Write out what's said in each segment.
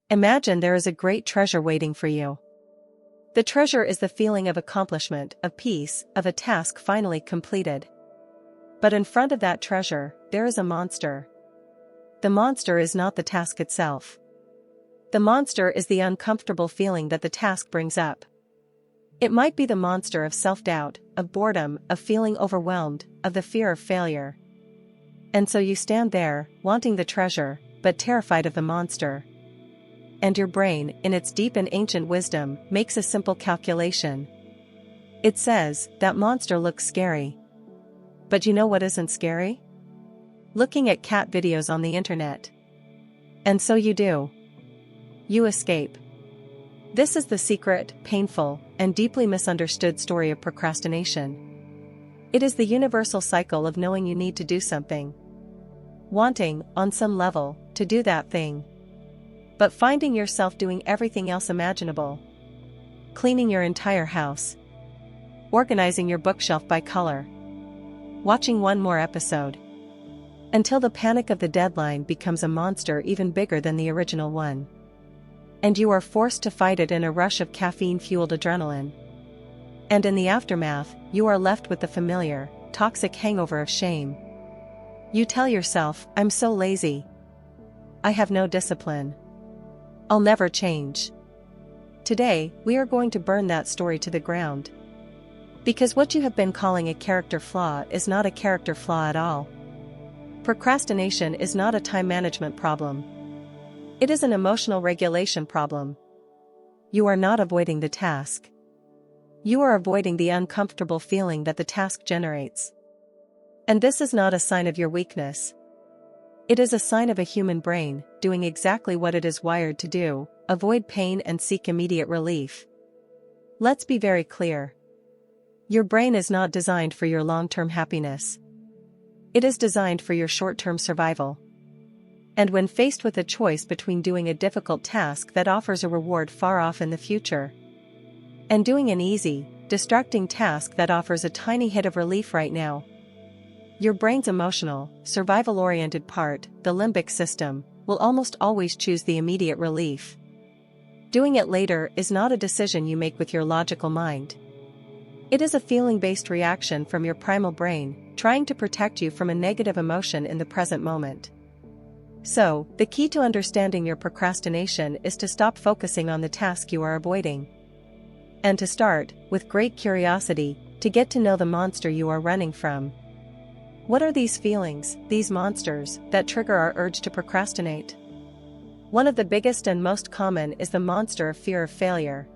Imagine there is a great treasure waiting for you. The treasure is the feeling of accomplishment, of peace, of a task finally completed. But in front of that treasure, there is a monster. The monster is not the task itself. The monster is the uncomfortable feeling that the task brings up. It might be the monster of self-doubt, of boredom, of feeling overwhelmed, of the fear of failure. And so you stand there, wanting the treasure, but terrified of the monster. And your brain, in its deep and ancient wisdom, makes a simple calculation. It says, that monster looks scary. But you know what isn't scary? Looking at cat videos on the internet. And so you do. You escape. This is the secret, painful, and deeply misunderstood story of procrastination. It is the universal cycle of knowing you need to do something. Wanting, on some level, to do that thing. But finding yourself doing everything else imaginable. Cleaning your entire house. Organizing your bookshelf by color. Watching one more episode. Until the panic of the deadline becomes a monster even bigger than the original one. And you are forced to fight it in a rush of caffeine-fueled adrenaline. And in the aftermath, you are left with the familiar, toxic hangover of shame. You tell yourself, I'm so lazy. I have no discipline. I'll never change. Today, we are going to burn that story to the ground. Because what you have been calling a character flaw is not a character flaw at all. Procrastination is not a time management problem. It is an emotional regulation problem. You are not avoiding the task. You are avoiding the uncomfortable feeling that the task generates. And this is not a sign of your weakness. It is a sign of a human brain, doing exactly what it is wired to do, avoid pain and seek immediate relief. Let's be very clear. Your brain is not designed for your long-term happiness. It is designed for your short-term survival. And when faced with a choice between doing a difficult task that offers a reward far off in the future, and doing an easy, distracting task that offers a tiny hit of relief right now, your brain's emotional, survival-oriented part, the limbic system, will almost always choose the immediate relief. Doing it later is not a decision you make with your logical mind. It is a feeling-based reaction from your primal brain, trying to protect you from a negative emotion in the present moment. So, the key to understanding your procrastination is to stop focusing on the task you are avoiding. And to start, with great curiosity, to get to know the monster you are running from. What are these feelings, these monsters, that trigger our urge to procrastinate? One of the biggest and most common is the monster of fear of failure.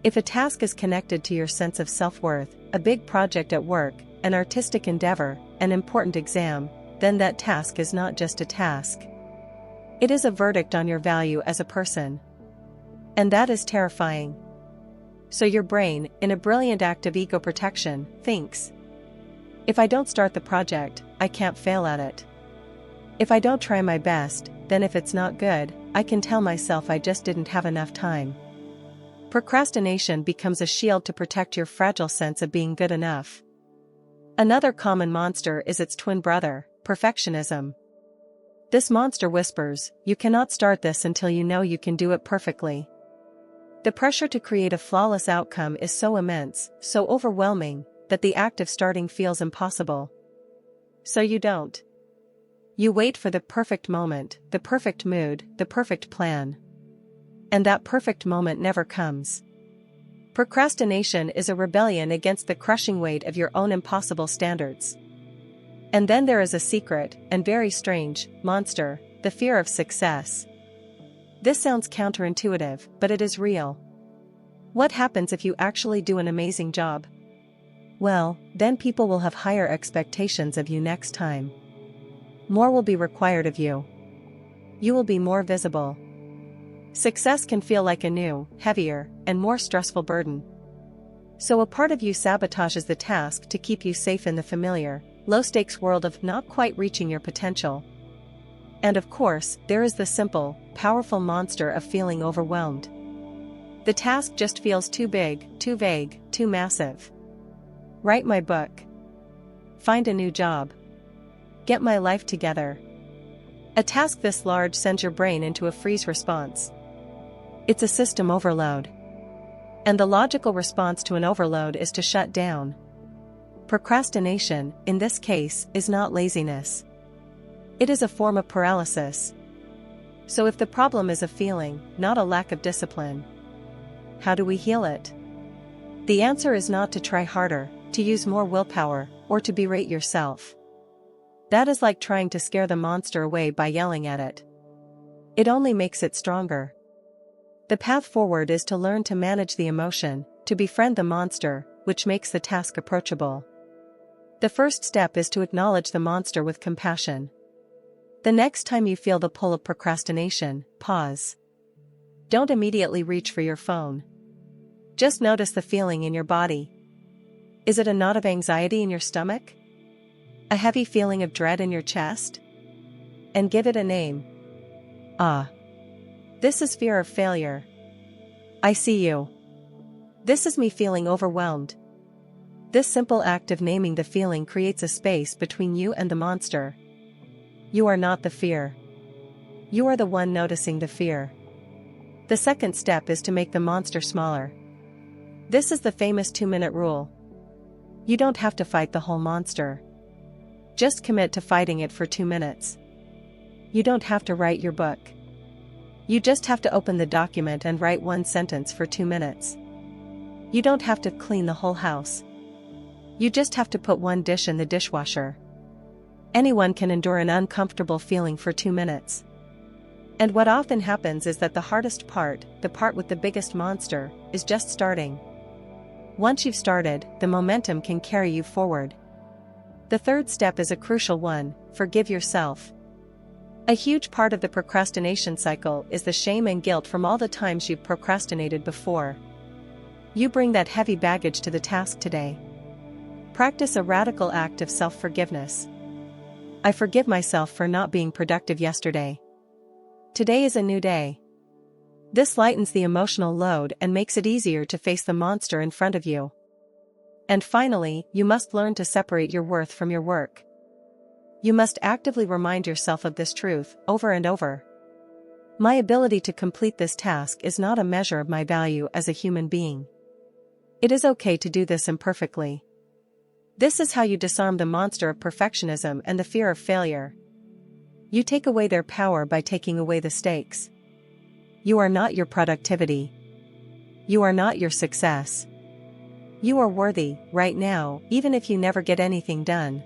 If a task is connected to your sense of self-worth, a big project at work, an artistic endeavor, an important exam, then that task is not just a task. It is a verdict on your value as a person. And that is terrifying. So your brain, in a brilliant act of ego protection, thinks, if I don't start the project, I can't fail at it. If I don't try my best, then if it's not good, I can tell myself I just didn't have enough time. Procrastination becomes a shield to protect your fragile sense of being good enough. Another common monster is its twin brother, perfectionism. This monster whispers, you cannot start this until you know you can do it perfectly. The pressure to create a flawless outcome is so immense, so overwhelming, that the act of starting feels impossible. So you don't. You wait for the perfect moment, the perfect mood, the perfect plan. And that perfect moment never comes. Procrastination is a rebellion against the crushing weight of your own impossible standards. And then there is a secret, and very strange, monster, the fear of success. This sounds counterintuitive, but it is real. What happens if you actually do an amazing job? Well, then people will have higher expectations of you next time. More will be required of you. You will be more visible. Success can feel like a new, heavier, and more stressful burden. So a part of you sabotages the task to keep you safe in the familiar, low-stakes world of not quite reaching your potential. And of course, there is the simple, powerful monster of feeling overwhelmed. The task just feels too big, too vague, too massive. Write my book. Find a new job. Get my life together. A task this large sends your brain into a freeze response. It's a system overload. And the logical response to an overload is to shut down. Procrastination, in this case, is not laziness. It is a form of paralysis. So if the problem is a feeling, not a lack of discipline, how do we heal it? The answer is not to try harder, to use more willpower, or to berate yourself. That is like trying to scare the monster away by yelling at it. It only makes it stronger. The path forward is to learn to manage the emotion, to befriend the monster, which makes the task approachable. The first step is to acknowledge the monster with compassion. The next time you feel the pull of procrastination, pause. Don't immediately reach for your phone. Just notice the feeling in your body. Is it a knot of anxiety in your stomach? A heavy feeling of dread in your chest? And give it a name. This is fear of failure. I see you. This is me feeling overwhelmed. This simple act of naming the feeling creates a space between you and the monster. You are not the fear. You are the one noticing the fear. The second step is to make the monster smaller. This is the famous 2-minute rule. You don't have to fight the whole monster. Just commit to fighting it for 2 minutes. You don't have to write your book. You just have to open the document and write 1 sentence for 2 minutes. You don't have to clean the whole house. You just have to put 1 dish in the dishwasher. Anyone can endure an uncomfortable feeling for 2 minutes. And what often happens is that the hardest part, the part with the biggest monster, is just starting. Once you've started, the momentum can carry you forward. The third step is a crucial one: forgive yourself. A huge part of the procrastination cycle is the shame and guilt from all the times you've procrastinated before. You bring that heavy baggage to the task today. Practice a radical act of self-forgiveness. I forgive myself for not being productive yesterday. Today is a new day. This lightens the emotional load and makes it easier to face the monster in front of you. And finally, you must learn to separate your worth from your work. You must actively remind yourself of this truth, over and over. My ability to complete this task is not a measure of my value as a human being. It is okay to do this imperfectly. This is how you disarm the monster of perfectionism and the fear of failure. You take away their power by taking away the stakes. You are not your productivity. You are not your success. You are worthy, right now, even if you never get anything done.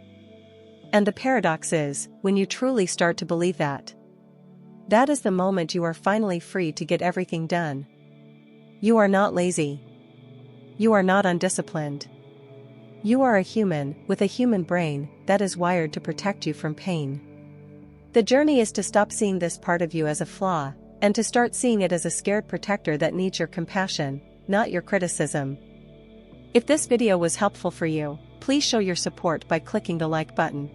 And the paradox is, when you truly start to believe that, that is the moment you are finally free to get everything done. You are not lazy. You are not undisciplined. You are a human, with a human brain, that is wired to protect you from pain. The journey is to stop seeing this part of you as a flaw, and to start seeing it as a scared protector that needs your compassion, not your criticism. If this video was helpful for you, please show your support by clicking the like button.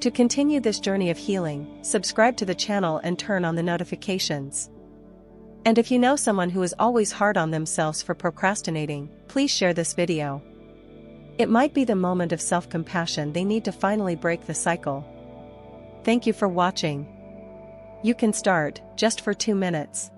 To continue this journey of healing, subscribe to the channel and turn on the notifications. And if you know someone who is always hard on themselves for procrastinating, please share this video. It might be the moment of self-compassion they need to finally break the cycle. Thank you for watching. You can start, just for 2 minutes.